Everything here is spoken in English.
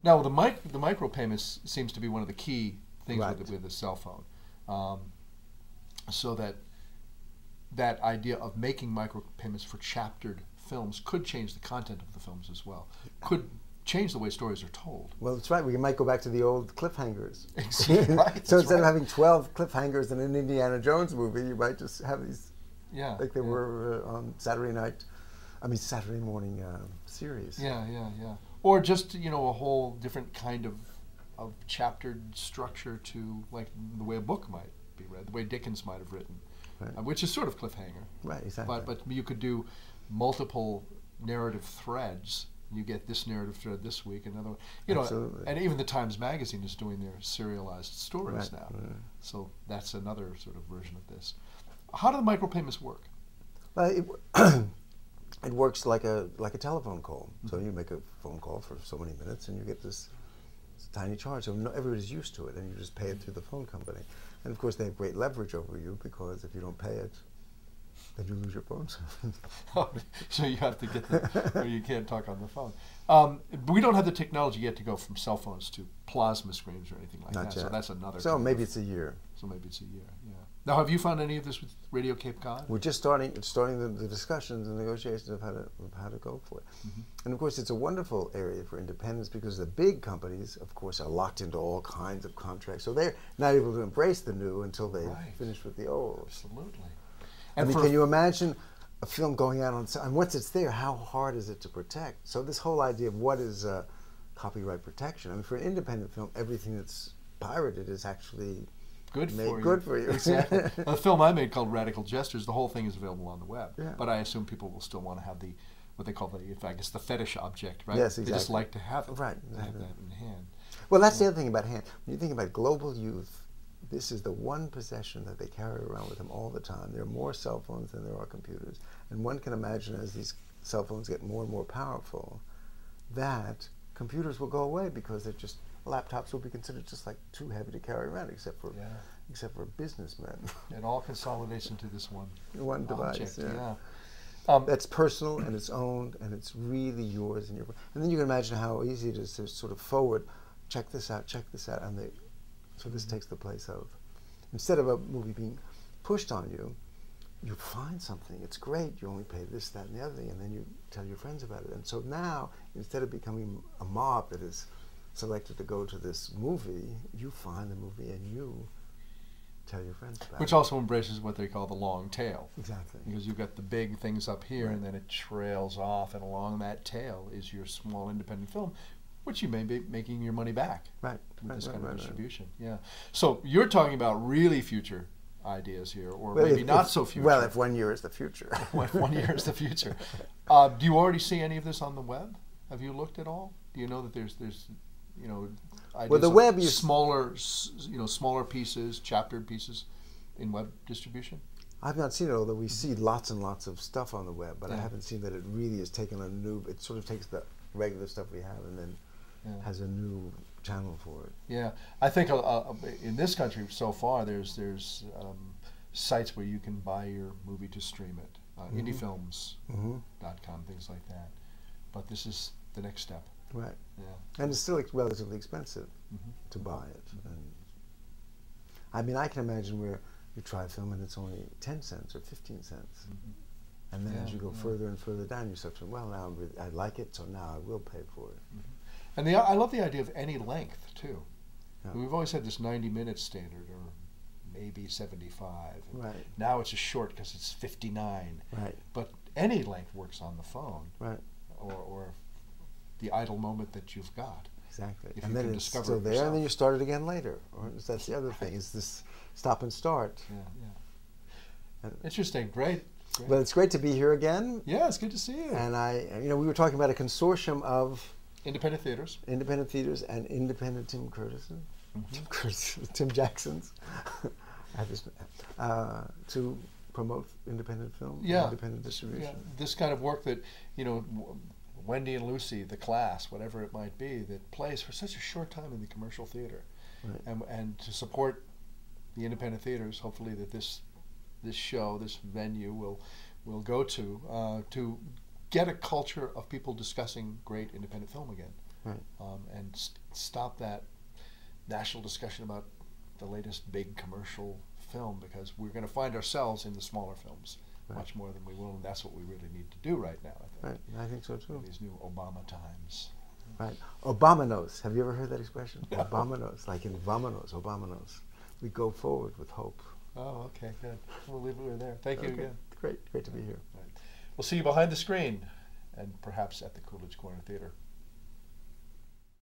Now, the micropayments seems to be one of the key things Right. with the cell phone. So that idea of making micropayments for chaptered films could change the content of the films as well. Could change the way stories are told. Well, that's right. We might go back to the old cliffhangers. Right, So that's instead of right. having 12 cliffhangers in an Indiana Jones movie, you might just have these, Yeah. like they yeah. were on Saturday morning series. Yeah. Or just a whole different kind of chaptered structure to like the way a book might be read, the way Dickens might have written, Right. which is sort of cliffhanger. Right, exactly. But you could do multiple narrative threads. You get this narrative thread this week, another one. Absolutely. And even the Times Magazine is doing their serialized stories Right, now. right. So that's another sort of version of this. How do the micropayments work? Well, it works like a telephone call. So you make a phone call for so many minutes, and you get this tiny charge. So everybody's used to it, and you just pay it through the phone company. And of course, they have great leverage over you because if you don't pay it, then you lose your phone service. So you have to get or you can't talk on the phone. We don't have the technology yet to go from cell phones to plasma screens or anything like Not that. yet. So that's another. So kind maybe of- it's a year. So maybe it's a year. Yeah. Now, have you found any of this with Radio Cape Cod? We're just starting the discussions and negotiations of how to go for it. And of course, it's a wonderful area for independence because the big companies, of course, are locked into all kinds of contracts. So they're not able to embrace the new until they Right. finish with the old. Absolutely. I mean, can you imagine a film going out on, and once it's there, how hard is it to protect? So this whole idea of what is copyright protection. I mean, for an independent film, everything that's pirated is actually good for you? Good for you. Exactly. The film I made called Radical Gestures, the whole thing is available on the web. Yeah. But I assume people will still want to have what they call the fetish object, right? Yes, They just exactly. like to have it. Right, They have exactly. that in hand. Well, that's the other thing about hand. When you think about global youth, this is the one possession that they carry around with them all the time. There are more cell phones than there are computers. And one can imagine as these cell phones get more and more powerful, that computers will go away because they're just, laptops will be considered just like too heavy to carry around, except for businessmen. It all consolidates into this one device. object. Yeah. Yeah. That's personal and it's owned and it's really yours. And then you can imagine how easy it is to sort of forward, check this out, and so this takes the place of, instead of a movie being pushed on you, you find something, it's great, you only pay this, that, and the other thing, and then you tell your friends about it. And so now, instead of becoming a mob that is selected to go to this movie, you find the movie and you tell your friends about it. Which also embraces what they call the long tail. Exactly. Because you've got the big things up here, and then it trails off, and along that tail is your small independent film, which you may be making your money back Right. with this kind of distribution. Yeah. So you're talking about really future ideas here, or Well, maybe if- not if- so future. Well, if 1 year is the future. If 1 year is the future. Do you already see any of this on the web? Have you looked at all? Do you know that there's ideas the of web is- smaller pieces, chaptered pieces in web distribution? I've not seen it, although we see lots and lots of stuff on the web, but I Yeah. haven't seen that it really has taken a new, it sort of takes the regular stuff we have and then has a new channel for it. Yeah, I think in this country so far, there's sites where you can buy your movie to stream it, indiefilms.com, things like that. But this is the next step. Right. Yeah. And it's still relatively expensive to buy it. And I mean, I can imagine where you try a film and it's only 10 cents or 15 cents. And then as you go further and further down, you start to, well, now I like it, so now I will pay for it. And I love the idea of any length, too. Yeah. We've always had this 90-minute standard, or maybe 75. Right. Now it's a short because it's 59. Right. But any length works on the phone, Right. or the idle moment that you've got. Exactly. If And you then can it's discover still it there, and then yourself. you start it again later. Or that's the other thing, is this stop and start. Yeah. Interesting. Great. But it's great to be here again. Yeah, it's good to see you. And we were talking about a consortium of Independent theaters. independent theaters and independent Tim Jacksons, to promote independent film, Yeah. independent distribution. Yeah. This kind of work that, Wendy and Lucy, The Class, whatever it might be, that plays for such a short time in the commercial theater. Right. And to support the independent theaters, hopefully that this show, this venue will go to get a culture of people discussing great independent film again. Right. And stop that national discussion about the latest big commercial film, because we're going to find ourselves in the smaller films much more than we will, and that's what we really need to do right now, I think. Right, I think so too. In these new Obama times. Right. Obama knows. Have you ever heard that expression? Obama knows, like in Vamonos, Obama knows. We go forward with hope. Oh, okay, good. We'll leave it there. Thank you again. Great to be here. Right. We'll see you behind the screen and perhaps at the Coolidge Corner Theater.